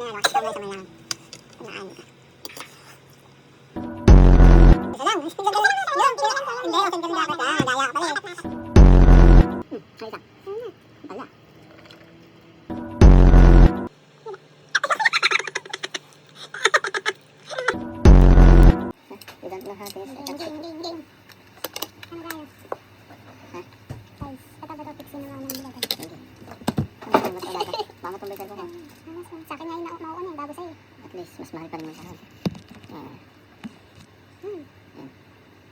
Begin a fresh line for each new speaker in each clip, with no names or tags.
nanalo, ikaw mo sa malang. Tunaan ka. Isa lang, speed lang ganun. Hindi, open ka rin dapat. Daya ka pala eh. Ay, isa. Wala. We don't know how to use it. Hindi. Ano tayo? Ha? Guys, bato-bato fixin naman ng bilagay. Hindi. Ano bato-bato? Baka tumbay sa buka. Sa akin nga yung mauuna bago sa'yo. At least, mas mahal pa rin mo sa akin.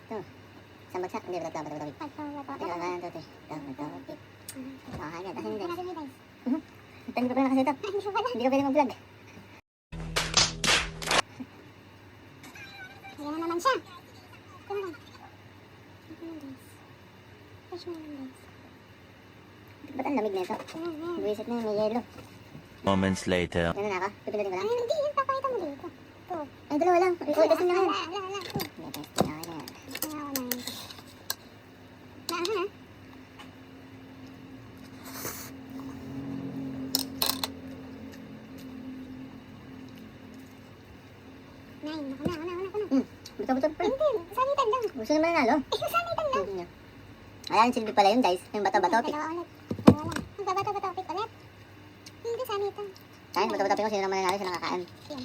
Ito. Isang bagsak, hindi ba bato-bato? Kailangan ito. Bato-bato. Makakagad. Asan yung dice? Hindi ko pala nakaset up. Hindi ko pwede mag-vlog. Ayan na naman siya. Ito na lang. Ito na guys. Fresh na lang guys. Ba't ang lamig na ito? Buwisit na yun, may yelo.
Moments later.
Gano'n na ako? Pipindutin ko lang? Ay, hindi. Yung papakita mo dito. Ito. Ay, dalawa lang. Uy, testing na yun. Wala. Ito. Testing ako na. Kaya ako na yun. Naahan ha? Nine. Ako na. Buto-buto pa. Hindi. Sanitan lang. Gusto naman nanalo? Eh, sanitan lang. Ayan, silbi pala yun guys. Yung bato-bato pick. Dalawa ulit. Ang bato-bato pick ulit. Hindi, sanitan. Ayan, bato-bato pick ko. Sino naman nanalo? Sino nakakain? Yan.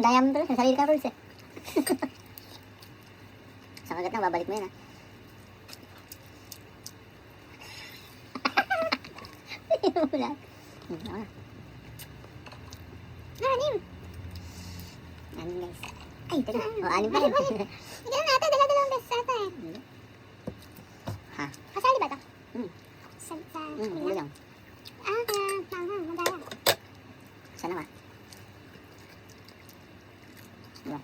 Daya mo tuloy. Sarili ka rules eh. Sa kagat na, babalik mo yun ha. Wala. Ako na. Anim guys. Ay, ito na. O, anim pa rin. Hindi na natin. Dalawang beses ata eh. Ha? Kasali ba ito? Sa
Hindi lang.
Madaya.
Sana ba? Diba?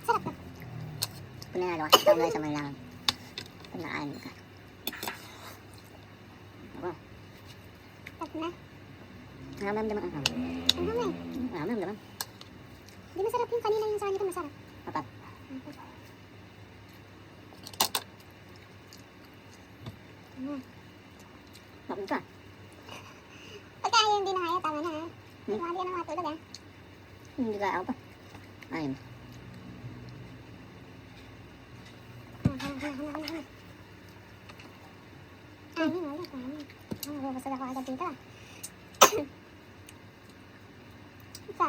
Sarap na.
Kung nanalo ka, ikaw na sa malang. Kung nakain ka. Ako.
Sarap na.
Naramdaman ang hangin.
Ang hangin.
Naramdaman.
Di masarap yung kanina yung sa kanito masarap.
Apat. Bakit ka?
Pagka yung hindi na kaya, tama na ha. Hindi ka na matulog ha.
Hindi ka ako pa. Ayun.
Anin ulit. Mabubusog ako agad dito ah. Isa.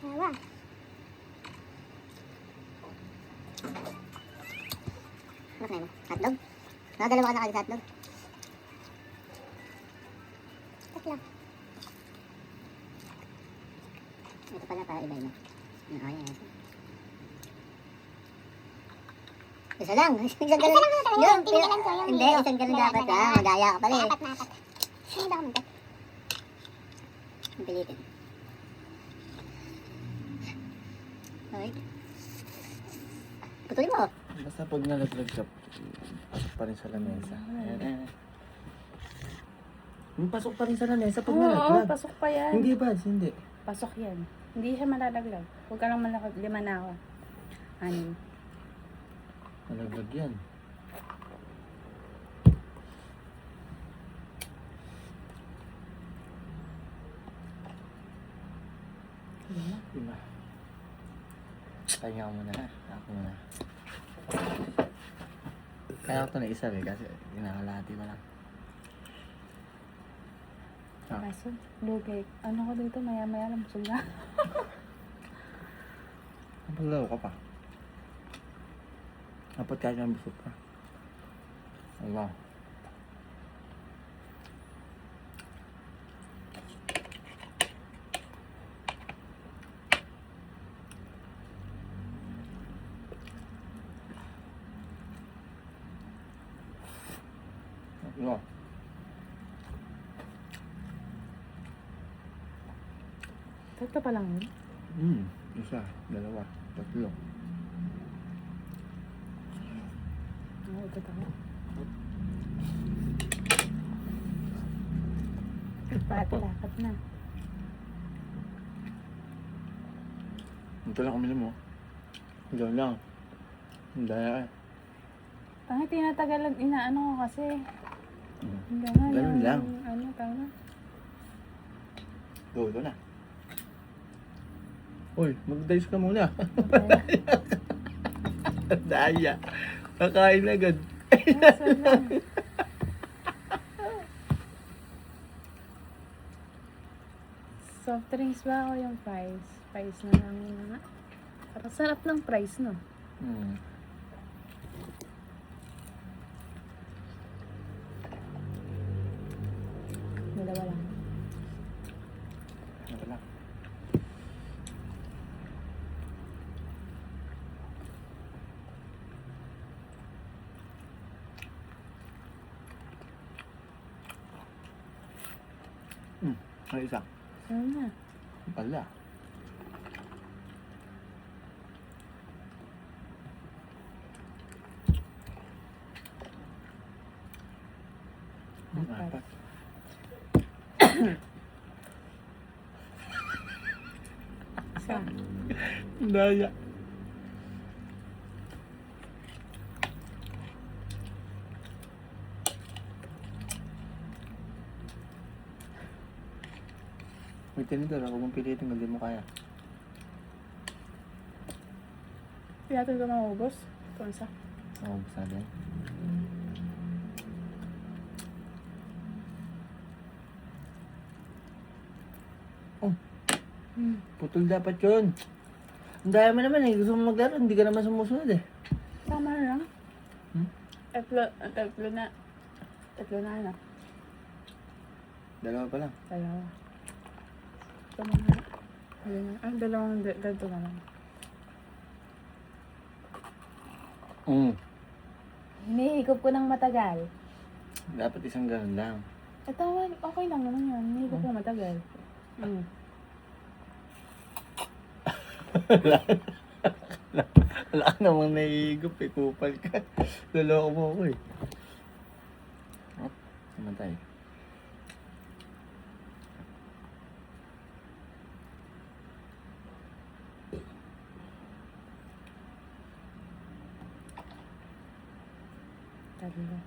Dalawa.
Ano kayo mo? Hotdog? Nakadalawa ka na kagad hotdog?
Tatlo.
Ito pala para iba-iba. Ayan. Isa lang. Isang galon.
Isa lang na talaga. Yung tinigilan ko. Yung
Hindi, isang galon dapat ha. Magaya ka pala eh.
Apat na apat. Hindi ba ako muntik?
Ang pilitin. Okay. Putulin mo.
Basta pag nalaglag ka, pasok pa rin sa lamesa. Ayan. Pasok pa rin sa lamesa pag
Oo,
nalaglag.
pasok pa yan.
Hindi ba? Hindi.
Pasok yan. Hindi siya malalaglag. Huwag ka lang malakad. 5 na ako. 6.
Nalaglag yan. Lima. Pahinga ko muna na. Ako muna. Kaya ako ito na isa kasi inakalahati na lang.
Kaso, lugay. Ano ko dito? Maya-maya lang. Busog na.
Napaglaw ka pa. Dapat kahit ang busog ka. Allah. Allah.
Tatlo pa lang yun.
Isa, dalawa, tatlo.
Ito tayo. Lakat na.
Ito lang uminom mo. Diyan lang. Ang daya eh.
Tangay, tinatagalan, inaano ko kasi.
Mm.
Ganun
Ganun lang.
Ano, tama.
Go, ito na. Uy, mag-dice ka muna.
Okay.
Daya. Kakain agad.
Kaso lang. Soft drinks ba o yung fries? Fries na lang yun nga. Parang sarap ng fries, no?
Hmm.
Dalawa lang.
Ito lang. Ang isa.
Ano na?
Pala.
Apat.
Apat.
Isa.
Daya. May tinidor, huwag mong pilitin kung di mo kaya.
Hindi natin ito maubos. Ito isa.
Oo, basta din. Putol dapat yun. Ang daya mo naman eh. Gusto mo maglaro, hindi ka naman sumusunod eh.
Tama na lang.
Hmm?
Tatlo na. Tatlo na ano.
Dalawa pa lang.
Dalawa. Ito na nga. Dalawang dito na lang. Hinihigop ko ng matagal.
Dapat isang ganun lang.
Tama, okay lang naman yun. Hinihigop ko matagal.
Wala ka namang nahihigop eh. Kupal ka. Loloko mo ako eh. Oh, naman tayo.
Tatlo.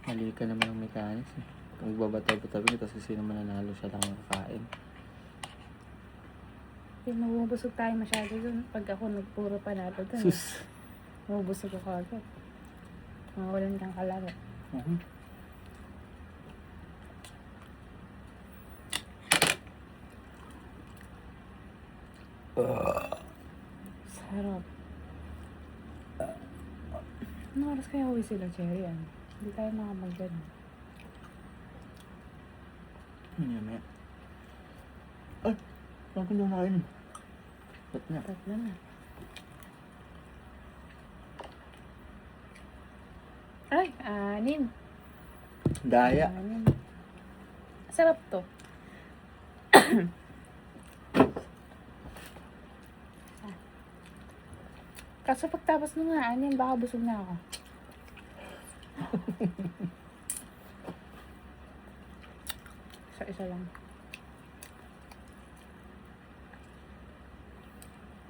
Mali ka naman ang mechanics eh. Kung magbabataw-bataw tapos kasi sino mananalo siya lang ang kakain.
Mabubusog tayo masyado dun. Pag ako nagpuro panalo dun.
Sus!
Mabubusog ako agad. Mawalan kang kalaro. Sarap. Ano oras kaya uwi sila, Cherry? Ano? Hindi tayo makapag-gan.
Mamaya. Ay! Saan ko lang nakainin? Ba't na?
Tatlo na. Ay, 6.
Daya.
6. Sarap to. Kaso pagtapos nung 6, baka busog na ako. Isa lang.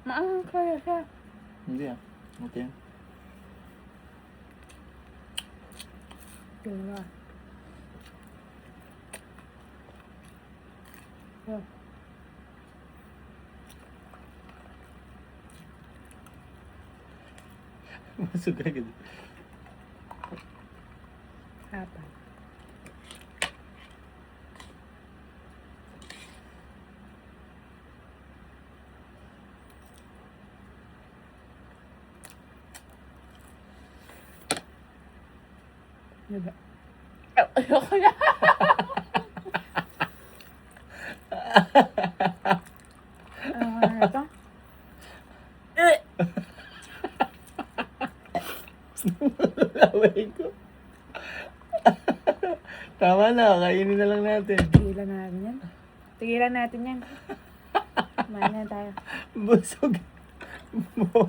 Maangang kaya siya.
Hindi ah. Okay.
Dalawa. Oh.
Masuk agad.
4. Diba? Ayoko na. Ano na ito?
Laway ko. Tama na, kainin na lang natin.
Tigilan natin yan. Tigilan natin yan. Kumain na tayo.
Busog. Bobo.